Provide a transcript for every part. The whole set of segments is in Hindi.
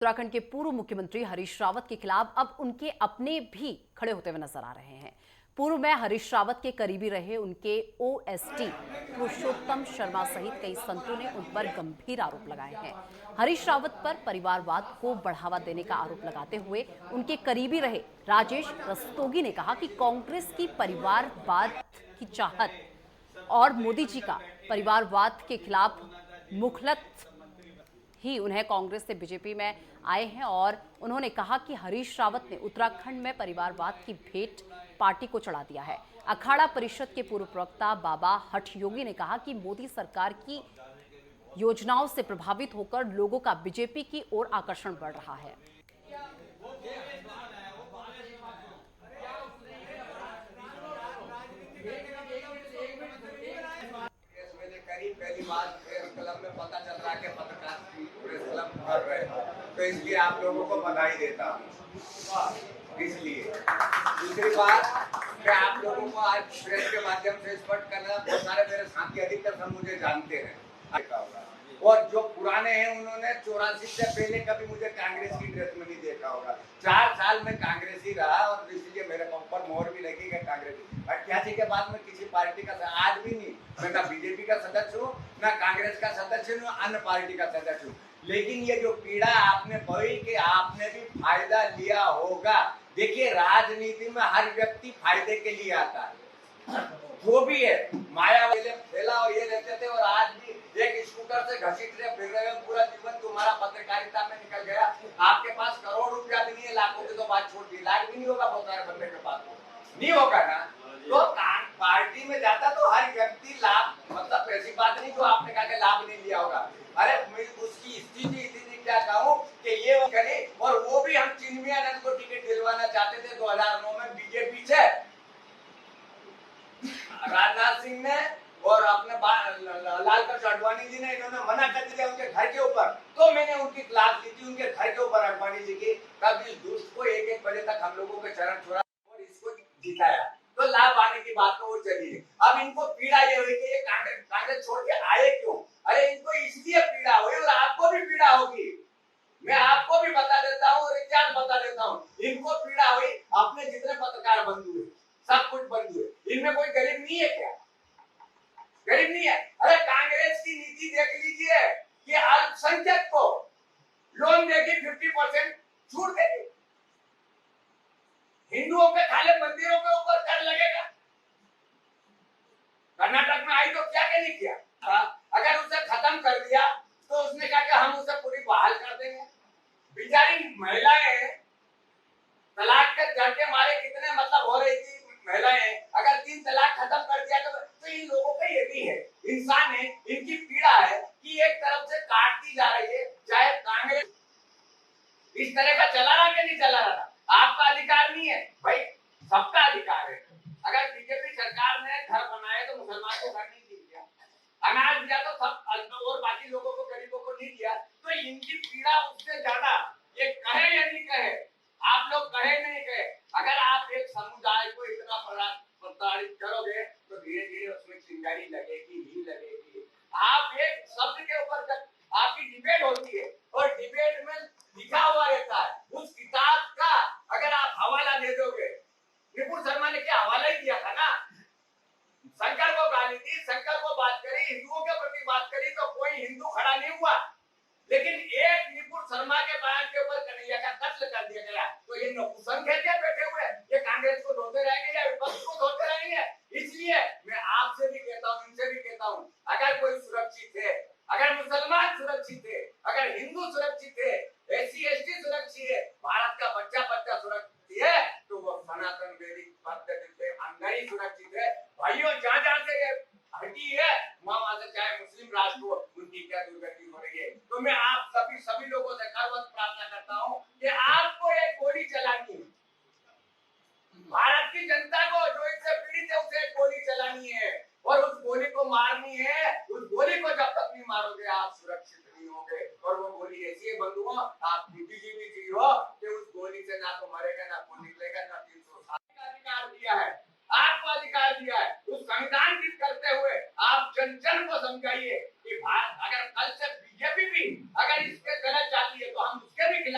उत्तराखंड के पूर्व मुख्यमंत्री हरीश रावत के खिलाफ अब उनके अपने भी खड़े होते हुए नजर आ रहे हैं। पूर्व में हरीश रावत के करीबी रहे उनके ओएसडी पुरुषोत्तम शर्मा सहित कई संतों ने उन पर गंभीर आरोप लगाए हैं। हरीश रावत पर परिवारवाद को बढ़ावा देने का आरोप लगाते हुए उनके करीबी रहे राजेश रस्तोगी ने कहा कि कांग्रेस की परिवारवाद की चाहत और मोदी जी का परिवारवाद के खिलाफ मुखलत ही उन्हें कांग्रेस से बीजेपी में आए हैं। और उन्होंने कहा कि हरीश रावत ने उत्तराखंड में परिवारवाद की भेंट पार्टी को चढ़ा दिया है। अखाड़ा परिषद के पूर्व प्रवक्ता बाबा हठयोगी ने कहा कि मोदी सरकार की योजनाओं से प्रभावित होकर लोगों का बीजेपी की ओर आकर्षण बढ़ रहा है। पहली बात प्रेस क्लब में पता चल रहा है कि पत्रकार प्रेस क्लब कर रहे हैं, तो इसलिए आप लोगों को बधाई देता हूँ। इसलिए दूसरी बात मैं आप लोगों को आज प्रेस के माध्यम से स्पष्ट करना, बहुत सारे मेरे साथी अधिकतर सब मुझे जानते हैं और जो पुराने हैं उन्होंने 84 से पहले कभी मुझे कांग्रेस की ड्रेस में नहीं देखा होगा। 4 साल में कांग्रेस ही रहा और इसलिए मेरे ऊपर मोहर भी लगी है कांग्रेस। 88 के बाद में किसी पार्टी का आज भी नहीं, मैं ना बीजेपी का सदस्य हूँ, ना कांग्रेस का सदस्य हूँ, अन्य पार्टी का सदस्य हूँ। लेकिन ये जो पीड़ा आपने पाई कि आपने भी फायदा लिया होगा। देखिए, राजनीति में हर व्यक्ति फायदे के लिए आता है, जो भी है। माया फैला और ये रहते थे और आज भी एक स्कूटर से घसीट रहे फिर रहे हो। पूरा जीवन तुम्हारा पत्रकारिता में निकल गया। आपके पास करोड़ रुपया भी नहीं है, लाखों की तो बात छोड़ दी, लाख भी नहीं होगा बहुत सारे बंदे के पास, नहीं होगा ना। तो पार्टी में जाता तो हर व्यक्ति लाभ, मतलब ऐसी बात नहीं जो आपने कहा कि लाभ नहीं लिया होगा। अरे उसकी स्थिति क्या कहूँ कि ये करे, और वो भी हम चिन्मयानंद को टिकट दिलवाना चाहते थे 2009 में बीजेपी से, राजनाथ सिंह ने और अपने लालकृष्ण आडवाणी जी ने, इन्होंने मना कर दिया उनके घर के ऊपर। तो मैंने उनकी क्लास ली थी उनके घर के ऊपर आडवाणी जी की। तब इस दुष्ट को 1-1 बजे तक हम लोगों के चरण छुड़ा और इसको जिताया, तो लाभ आने की बात तो वो चली है। अब इनको पीड़ा ये हुई कि ये कांग्रेस छोड़ के आए क्यों। अरे इनको इसलिए पीड़ा हुई और आपको भी पीड़ा होगी। मैं आपको भी बता देता हूँ और इतिहास बता देता हूँ। इनको पीड़ा हुई, अपने जितने पत्रकार बंधु है, सब कुछ बंधु है, इनमें कोई गरीब नहीं है क्या? गरीब नहीं है। अरे कांग्रेस की नीति देख लीजिए कि अल्पसंख्यक को लोन देगी, 50% छूट देगी, हिंदुओं के खाली मंदिरों के ऊपर कर लगेगा। कर्नाटक में आई तो क्या नहीं किया। अगर उसे खत्म कर दिया तो उसने कहा कि हम उसे पूरी बहाल कर देंगे। बेचारी महिलाएं तलाक के डर के मारे कितने मतलब हो रही थी महिलाएं, अगर 3 तलाक खत्म कर दिया तो इन लोगों का ये भी है, इंसान है, इनकी पीड़ा है कि एक तरफ से काटती जा रही है। चाहे कांग्रेस इस तरह का चला रहा कि नहीं चला रहा, आपका अधिकार नहीं है भाई, सबका अधिकार है। अगर बीजेपी सरकार ने घर बनाए तो मुसलमान को घर नहीं दिया, अनाज दिया तो सब और बाकी लोगों को, गरीबों को नहीं दिया। तो इनकी पीड़ा उससे ज्यादा, ये कहे या नहीं कहे, आप लोग कहे नहीं कहे, अगर आप एक समुदाय को इतना प्रताड़ित करोगे तो धीरे धीरे उसमें चिंगारी लगेगी ही लगेगी। आप एक शब्द के ऊपर जब आपकी डिबेट होती है और डिबेट में लिखा हुआ रहता है, उस किताब का अगर आप हवाला दे दोगे, निपुण शर्मा ने क्या हवाला ही दिया था ना, शंकर को गाली दी, शंकर को बात करी, हिंदुओं के प्रति बात करी, तो कोई हिंदू खड़ा नहीं हुआ। लेकिन एक निपुण शर्मा के बयान के ऊपर कन्हैया का कत्ल कर दिया गया, तो ये नपुंसक क्या बैठे हुए, ये कांग्रेस को धोते रहेंगे या विपक्ष को धोते रहेंगे। इसलिए मैं आपसे भी कहता हूँ, इनसे भी कहता हूँ, अगर कोई सुरक्षित है, अगर मुसलमान सुरक्षित है, अगर हिंदू सुरक्षित है, SC ST सुरक्षित है, भारत का बच्चा बच्चा सुरक्षित है, तो वो सनातन वैदिक पद्धति के अंदर ही सुरक्षित है। भाइयों, जहाँ जहाँ से ये हटी है वहां से चाहे मुस्लिम राष्ट्र हो, उनकी क्या दुर्गति हो रही है। तो मैं आप सभी लोगों से करवत प्रार्थना करता हूँ कि आपको एक गोली चलानी है,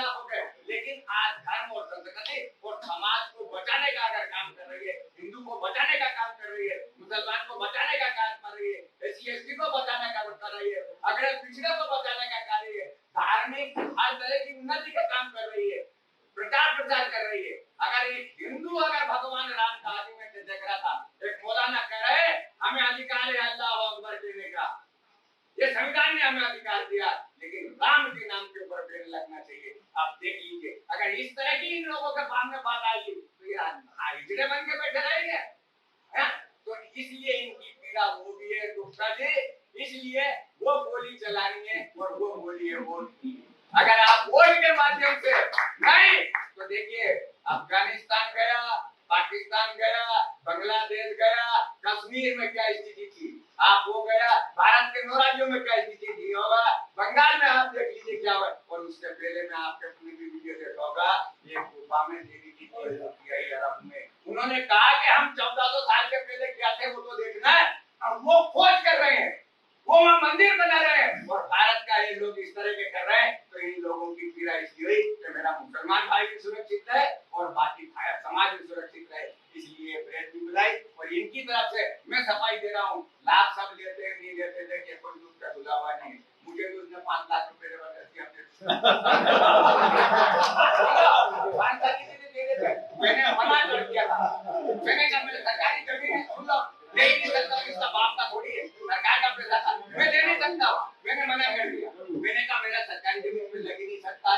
खिलाफ हो गए, लेकिन आज धर्म और संस्कृति और समाज को बचाने का अगर काम कर रही है, हिंदू को बचाने का काम कर रही है, मुसलमान को बचाने का काम कर रही है, SC/ST को बचाने का कर रही है, अगर पिछड़े को बचाने का कर रही है, धार्मिक हर तरह की उन्नति का काम कर रही है, प्रचार प्रसार कर रही है। अगर एक हिंदू अगर भगवान राम का आदि में देख रहा था, एक मौलाना कह रहे हमें अधिकार है अल्लाह अकबर कहने का, ये संविधान ने हमें अधिकार दिया, लेकिन राम के नाम के ऊपर बैन लगना चाहिए। आप देख लीजिए, अगर इस तरह की इन लोगों के सामने बात आई तो ये हिजड़े बन के बैठे रहेंगे। तो इसलिए इनकी पीड़ा वो भी है गुप्ता जी, इसलिए वो गोली चलानी है और वो गोली है वोट की। अगर आप वोट के माध्यम से नहीं, तो देखिए अफगानिस्तान गया, पाकिस्तान गया, बांग्लादेश गया, कश्मीर में क्या स्थिति थी, आप हो गया भारत के 9 राज्यों में क्या स्थिति थी होगा, बंगाल में आप देख लीजिए क्या हुआ। और उससे पहले में आपके अपनी भी वीडियो देखा होगा, ये गुफा में देवी की अरब में उन्होंने कहा कि हम 1400 साल के पहले क्या थे वो तो देखना है, अब वो खोज कर रहे हैं, वो मंदिर बना रहे हैं, और भारत का ये लोग इस तरह के कर रहे हैं। तो इन लोगों की पीड़ा इसलिए हुई कि मेरा मुसलमान भाई भी सुरक्षित है और बाकी समाज भी सुरक्षित रहे, इसलिए प्रेस भी बुलाई। और इनकी तरफ से मैं सफाई दे रहा हूँ, लाभ सब लेते हैं नहीं लेते थे कि कोई दूध का खुला हुआ नहीं, मुझे भी उसने 5 लाख रुपए मैंने मना कर दिया था, मैंने कहा मेरे सरकारी जमीन है, सुन लो ले ही नहीं सकता, इसका बाप का थोड़ी है, सरकार का पैसा था, मैं दे नहीं सकता, मैंने मना कर दिया। मैंने कहा मेरा सरकारी जमीन में लग ही नहीं सकता।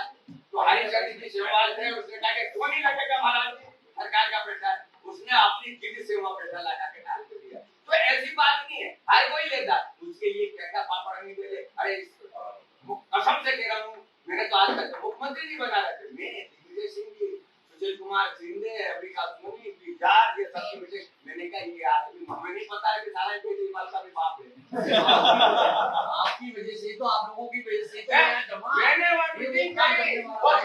तो हरिचंद जी सेवाल थे, उसने कहा कि क्यों नहीं लगेगा महाराज जी, सरकार का पैसा है, उसने अपनी गिद्ध से वो पैसा लगा के डाल दिया। तो ऐसी बात नहीं है, हर कोई लेता, उसके लिए क्या पापड़ नहीं दे दे। अरे कसम से कह रहा हूँ, मैंने तो आज तक मुख्यमंत्री जी बना रहे थे, मैं दिग्विजय सिंह जी, सुशील कुमार शिंदे, अम्बिका सोनी, बिहार, ये सब की मैंने कहा ये आदमी हमें नहीं पता है कि सारा केजरीवाल का भी बाप है। आपकी वजह से तो, आप लोगों की वजह से तो मैंने वो मीटिंग करी और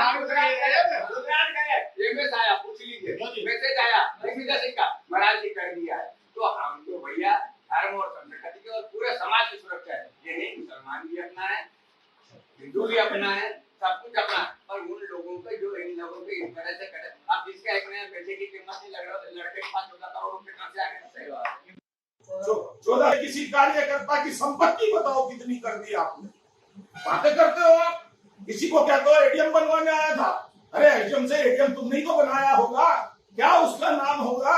गुजरात गए, एमएस आया, पूछ लीजिए मैसेज आया दिग्विजय सिंह का, महाराज जी कर दिया है। तो हम तो भैया धर्म और संस्कृति के और पूरे समाज की सुरक्षा है, ये नहीं मुसलमान भी अपना है, हिंदू भी अपना है, सब कुछ अपना, पर उन लोगों को जो इन लोगों को इस तरह से करे। आप जिसका एक नया पैसे की कीमत नहीं लग रहा, लड़के के पास 14 करोड़ रुपए कहां से आ गए? सही बात। 14 किसी कार्यकर्ता की संपत्ति बताओ कितनी कर दी आपने, बातें करते हो आप। किसी को क्या कहो एटीएम बनवाने आया था, अरे एटीएम से एटीएम तुमने ही तो बनाया होगा, क्या उसका नाम होगा,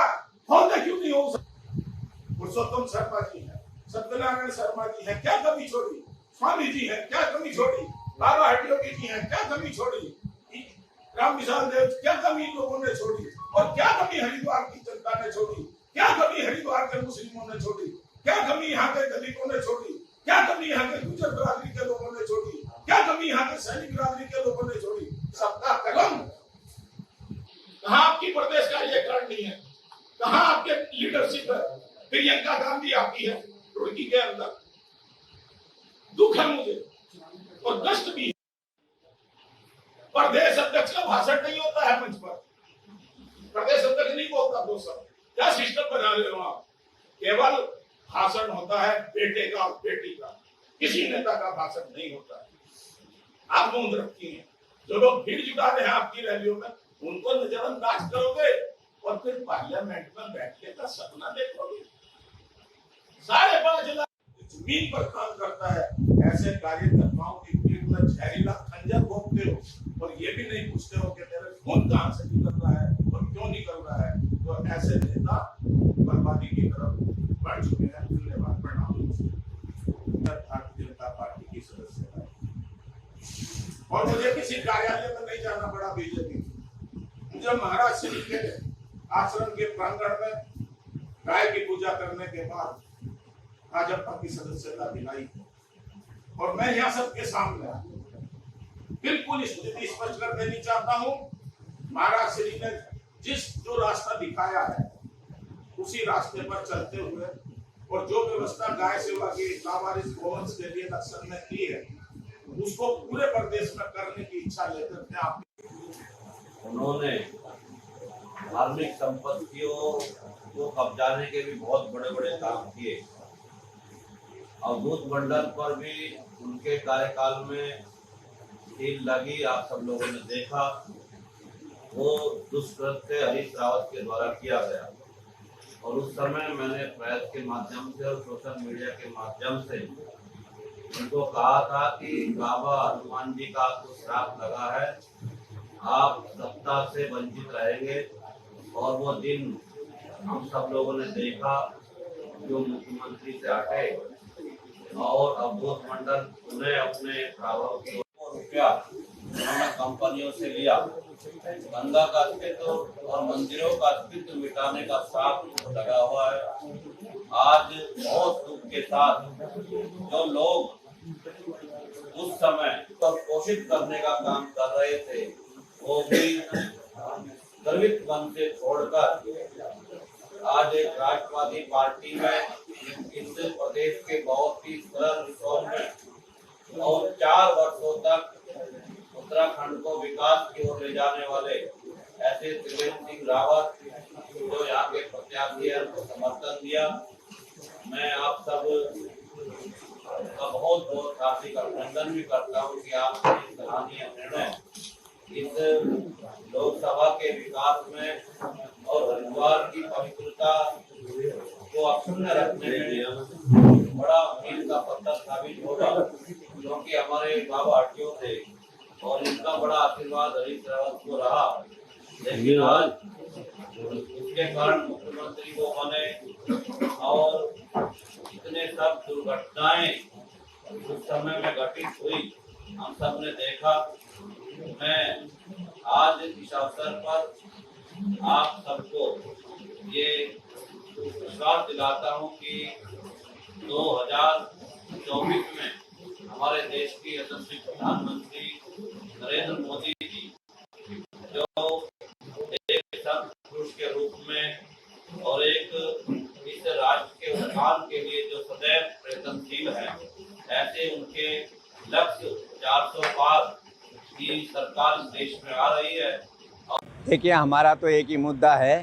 होगा क्यों नहीं हो सकता। पुरुषोत्तम शर्मा जी है, सत्यनारायण शर्मा जी है, क्या कमी छोड़ी, स्वामी जी है, क्या कमी छोड़ी, बाबा हटियोगी जी है, क्या कमी छोड़ी, राम विशाल देव, क्या कमी लोगों ने छोड़ी, और क्या कमी हरिद्वार की जनता ने छोड़ी, क्या कमी हरिद्वार के मुस्लिमों ने छोड़ी, क्या कमी यहाँ के दलितों ने छोड़ी, क्या कमी यहाँ के गुजर बिरादरी के लोगों ने छोड़ी, क्या कमी यहाँ के सैनिक बिरादरी के लोगों ने छोड़ी। सबका कलम कहाँ आपकी प्रदेश का ये करनी है, कहाँ आपके लीडरशिप है। प्रियंका गांधी आती है रुड़की के अंदर, दुख है मुझे और कष्ट भी है। प्रदेश अध्यक्ष का भाषण नहीं होता है मंच पर, प्रदेश अध्यक्ष नहीं बोलता दो सब, क्या सिस्टम बना रहे हो आप। केवल भाषण होता है बेटे का और बेटी का, किसी नेता का भाषण नहीं होता है। आप मूंद रखती हैं, जो लोग भीड़ जुटा रहे हैं आपकी रैलियों में, उनको नजरअंदाज करोगे और फिर पार्लियामेंट में बैठने का सपना देखोगे। 5.5 लाख जमीन पर काम करता है, ऐसे कार्यकर्ताओं की पीठ में जहरीला खंजर भोंकते हो और ये भी नहीं पूछते हो कि तेरे खून कहां से निकल रहा है और क्यों निकल रहा है। तो ऐसे नेता बर्बादी की तरफ बढ़ चुके हैं। धन्यवाद, प्रणाम। भारतीय जनता पार्टी की सदस्य और मुझे किसी कार्यालय में नहीं जाना पड़ा बीजेपी, मुझे महाराज श्री के आश्रम के प्रांगण में गाय की पूजा करने के बाद भाजपा की सदस्यता दिलाई और मैं यहाँ सबके सामने बिल्कुल स्थिति स्पष्ट कर देनी चाहता हूँ। महाराज श्री ने जो रास्ता दिखाया है उसी रास्ते पर चलते हुए और जो व्यवस्था गाय सेवा की लावारिस गोवंश के लिए लक्षण ने की है उसको पूरे प्रदेश में करने की इच्छा लेकर के आप उन्होंने धार्मिक संपत्तियों को कब्जाने के भी बहुत बड़े बड़े काम किए। अवधूत मंडल पर भी उनके कार्यकाल में ढील लगी, आप सब लोगों ने देखा। वो दुष्कृत्य हरीश रावत के द्वारा किया गया और उस समय मैंने प्रेस के माध्यम से और सोशल मीडिया के माध्यम से उनको कहा था कि बाबा हनुमान जी का आपको श्राप लगा है, आप सत्ता से वंचित रहेंगे। और वो दिन हम सब लोगों ने देखा, जो मुख्यमंत्री से हटे और अवधूत मंडल उन्हें अपने प्रभाव की रुपया उन्होंने कंपनियों से लिया। गंगा का अस्तित्व और मंदिरों का अस्तित्व मिटाने का श्राप लगा हुआ है। आज बहुत दुख के साथ जो लोग उस समय तो पोषित करने का काम कर रहे थे, वो भी गर्वित मन से छोड़कर आज एक राष्ट्रवादी पार्टी में इस प्रदेश के बहुत ही सरल सौम्य और 4 वर्षों तक उत्तराखंड को विकास की ओर ले जाने वाले ऐसे त्रिवेंद्र सिंह रावत जो यहाँ के प्रत्याशी है, उनको समर्थन दिया। मैं आप सब का बहुत बहुत हार्दिक अभिनंदन भी करता हूँ कि आपने इस सराहनीय निर्णय इस लोकसभा के विकास में और हरिद्वार की पवित्रता को अक्षुण्ण रखने में बड़ा मील का पत्थर साबित होगा, क्योंकि हमारे बाबा हटियों थे और इनका बड़ा आशीर्वाद हरीश रावत को रहा। लेकिन आज उसके कारण मुख्यमंत्री को बने और इतने सब दुर्घटनाएं उस समय में घटित हुई, हम सब ने देखा। मैं आज इस अवसर पर आप सबको ये विश्वास दिलाता हूँ कि 2024 में हमारे देश की यशस्वी प्रधानमंत्री नरेंद्र मोदी जी जो एक संत पुरुष के रूप में और एक इस राष्ट्र के उत्थान के लिए जो सदैव प्रयत्नशील है, ऐसे उनके लक्ष्य 400 पार की सरकार इस देश में आ रही है। देखिए, हमारा तो एक ही मुद्दा है,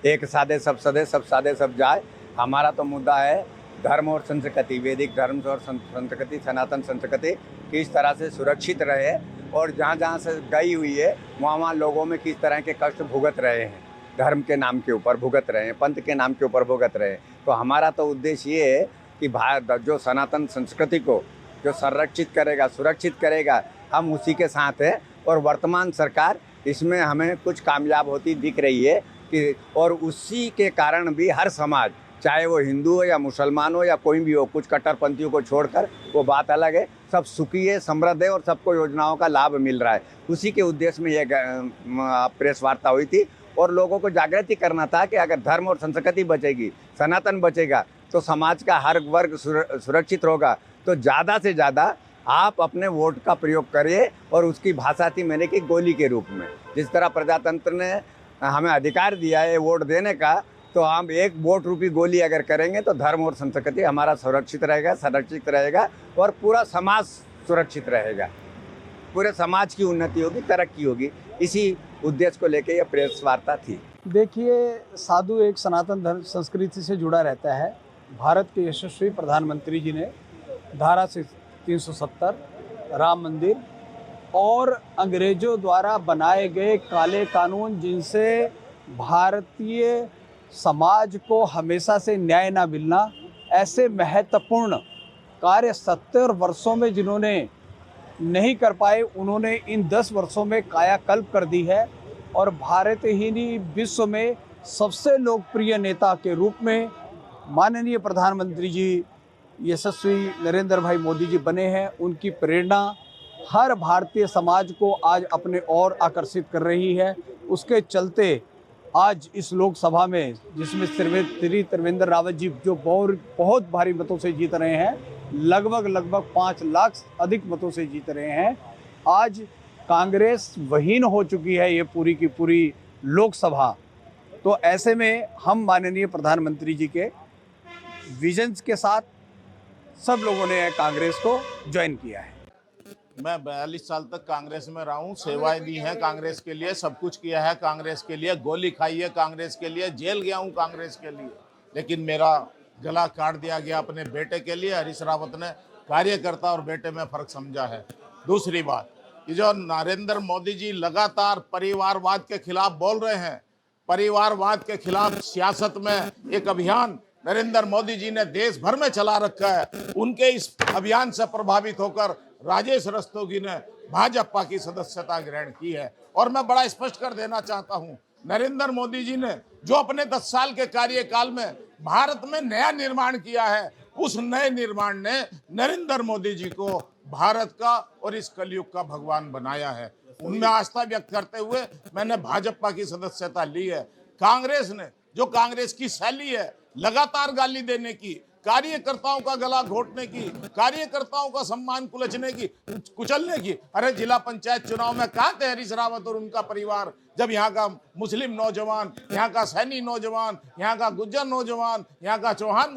एक सादे सब सदे, सब सादे सब जाए। हमारा तो मुद्दा है धर्म और संस्कृति, वैदिक धर्म और संस्कृति, सनातन संस्कृति किस तरह से सुरक्षित रहे और जहाँ जहाँ से गई हुई है वहाँ लोगों में किस तरह के कष्ट भुगत रहे हैं, धर्म के नाम के ऊपर भुगत रहे हैं, पंथ के नाम के ऊपर भुगत रहे हैं। तो हमारा तो उद्देश्य ये है कि भारत जो सनातन संस्कृति को जो संरक्षित करेगा, सुरक्षित करेगा, हम उसी के साथ हैं। और वर्तमान सरकार इसमें हमें कुछ कामयाब होती दिख रही है कि और उसी के कारण भी हर समाज, चाहे वो हिंदू हो या मुसलमान हो या कोई भी हो, कुछ कट्टरपंथियों को छोड़कर वो बात अलग है, सब सुखी है, समृद्ध है और सबको योजनाओं का लाभ मिल रहा है। उसी के उद्देश्य में ये प्रेस वार्ता हुई थी और लोगों को जागृति करना था कि अगर धर्म और संस्कृति बचेगी, सनातन बचेगा, तो समाज का हर वर्ग सुरक्षित होगा। तो ज़्यादा से ज़्यादा आप अपने वोट का प्रयोग करिए और उसकी भाषा थी मैंने कि गोली के रूप में। जिस तरह प्रजातंत्र ने हमें अधिकार दिया है वोट देने का, तो हम एक वोट रूपी गोली अगर करेंगे तो धर्म और संस्कृति हमारा सुरक्षित रहेगा, संरक्षित रहेगा और पूरा समाज सुरक्षित रहेगा, पूरे समाज की उन्नति होगी, तरक्की होगी। इसी उद्देश्य को लेकर यह प्रेस वार्ता थी। देखिए, साधु एक सनातन धर्म संस्कृति से जुड़ा रहता है। भारत के यशस्वी प्रधानमंत्री जी ने धारा 370, राम मंदिर और अंग्रेज़ों द्वारा बनाए गए काले कानून, जिनसे भारतीय समाज को हमेशा से न्याय ना मिलना, ऐसे महत्वपूर्ण कार्य 70 वर्षों में जिन्होंने नहीं कर पाए, उन्होंने इन 10 वर्षों में कायाकल्प कर दी है और भारत ही नहीं विश्व में सबसे लोकप्रिय नेता के रूप में माननीय प्रधानमंत्री जी यशस्वी नरेंद्र भाई मोदी जी बने हैं। उनकी प्रेरणा हर भारतीय समाज को आज अपने ओर आकर्षित कर रही है। उसके चलते आज इस लोकसभा में, जिसमें श्री त्रिवेंद्र रावत जी जो बहुत भारी मतों से जीत रहे हैं, लगभग 5 लाख अधिक मतों से जीत रहे हैं, आज कांग्रेस वहीन हो चुकी है ये पूरी की पूरी लोकसभा। तो ऐसे में हम माननीय प्रधानमंत्री जी के विजन्स के साथ सब लोगों ने कांग्रेस को ज्वाइन किया है। मैं 42 साल तक कांग्रेस में रहा हूँ, सेवाएं दी हैं कांग्रेस के लिए, सब कुछ किया है कांग्रेस के लिए, गोली खाई है कांग्रेस के लिए, जेल गया हूँ कांग्रेस के लिए, लेकिन मेरा गला काट दिया गया अपने बेटे के लिए। हरीश रावत ने कार्यकर्ता और बेटे में फर्क समझा है। दूसरी बात, ये जो नरेंद्र मोदी जी लगातार परिवारवाद के खिलाफ बोल रहे हैं, परिवारवाद के खिलाफ सियासत में एक अभियान नरेंद्र मोदी जी ने देश भर में चला रखा है। उनके इस अभियान से प्रभावित होकर राजेश रस्तोगी ने भाजपा की सदस्यता ग्रहण की है। और मैं बड़ा स्पष्ट कर देना चाहता हूं, नरेंद्र मोदी जी ने जो अपने 10 साल के कार्यकाल में भारत में नया निर्माण किया है, उस नए निर्माण ने नरेंद्र मोदी जी को भारत का और इस कलयुग का भगवान बनाया है। उनमें आस्था व्यक्त करते हुए मैंने भाजपा की सदस्यता ली है। कांग्रेस ने, जो कांग्रेस की शैली है लगातार गाली देने की, कार्यकर्ताओं का गला घोटने की, कार्यकर्ताओं का सम्मान कुचलने की। अरे जिला पंचायत चुनाव में कहाँ थे हरीश रावत और उनका परिवार, जब यहाँ का मुस्लिम नौजवान, यहाँ का सैनी नौजवान, यहाँ का गुज्जर नौजवान, यहाँ का चौहान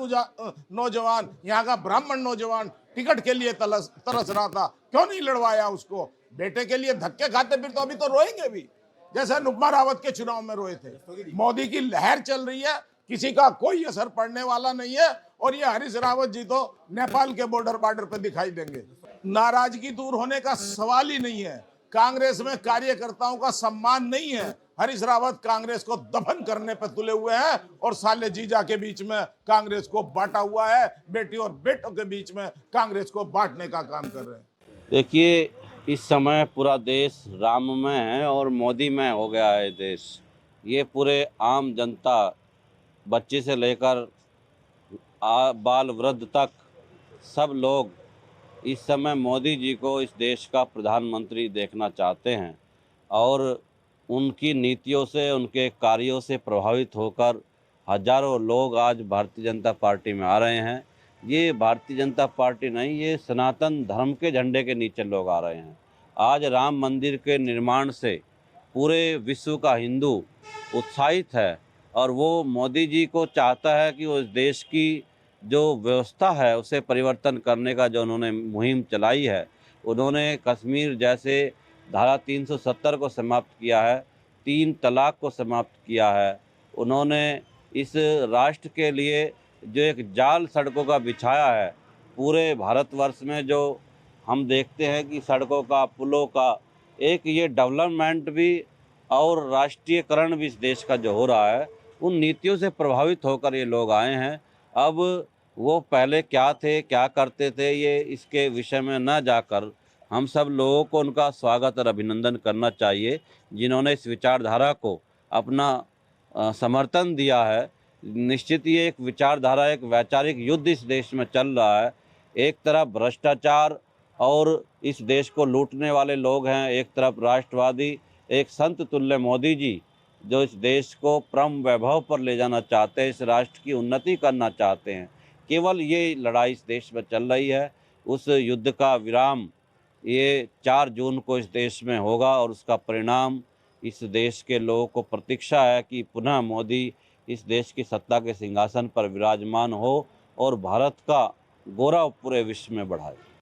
नौजवान, यहाँ का ब्राह्मण नौजवान टिकट के लिए तरस रहा था, क्यों नहीं लड़वाया उसको? बेटे के लिए धक्के खाते फिर तो अभी तो रोएंगे भी, जैसे नुकमा रावत के चुनाव में रोए थे। मोदी की लहर चल रही है, किसी का कोई असर पड़ने वाला नहीं है। और ये हरीश रावत जी तो नेपाल के बॉर्डर पे दिखाई देंगे। नाराजगी दूर होने का सवाल ही नहीं है। कांग्रेस में कार्यकर्ताओं का सम्मान नहीं है। हरीश रावत कांग्रेस को दफन करने पर तुले हुए हैं और साले जीजा के बीच में कांग्रेस को बांटा हुआ है, बेटी और बेटों के बीच में कांग्रेस को बांटने का काम कर रहे हैं। देखिए, इस समय पूरा देश राममय है और मोदीमय हो गया है देश। ये पूरे आम जनता, बच्चे से लेकर बाल वृद्ध तक, सब लोग इस समय मोदी जी को इस देश का प्रधानमंत्री देखना चाहते हैं और उनकी नीतियों से, उनके कार्यों से प्रभावित होकर हजारों लोग आज भारतीय जनता पार्टी में आ रहे हैं। ये भारतीय जनता पार्टी नहीं, ये सनातन धर्म के झंडे के नीचे लोग आ रहे हैं। आज राम मंदिर के निर्माण से पूरे विश्व का हिंदू उत्साहित है और वो मोदी जी को चाहता है कि उस देश की जो व्यवस्था है उसे परिवर्तन करने का जो उन्होंने मुहिम चलाई है। उन्होंने कश्मीर जैसे धारा 370 को समाप्त किया है, 3 तलाक को समाप्त किया है। उन्होंने इस राष्ट्र के लिए जो एक जाल सड़कों का बिछाया है, पूरे भारतवर्ष में जो हम देखते हैं कि सड़कों का, पुलों का एक ये डेवलपमेंट भी और राष्ट्रीयकरण भी इस देश का जो हो रहा है, उन नीतियों से प्रभावित होकर ये लोग आए हैं। अब वो पहले क्या थे, क्या करते थे, ये इसके विषय में न जाकर हम सब लोगों को उनका स्वागत और अभिनंदन करना चाहिए, जिन्होंने इस विचारधारा को अपना समर्थन दिया है। निश्चित ही एक विचारधारा, एक वैचारिक युद्ध इस देश में चल रहा है। एक तरफ भ्रष्टाचार और इस देश को लूटने वाले लोग हैं, एक तरफ राष्ट्रवादी, एक संत तुल्य मोदी जी जो इस देश को परम वैभव पर ले जाना चाहते हैं, इस राष्ट्र की उन्नति करना चाहते हैं। केवल ये लड़ाई इस देश में चल रही है। उस युद्ध का विराम ये 4 जून को इस देश में होगा और उसका परिणाम इस देश के लोगों को प्रतीक्षा है कि पुनः मोदी इस देश की सत्ता के सिंहासन पर विराजमान हो और भारत का गौरव पूरे विश्व में बढ़ाए।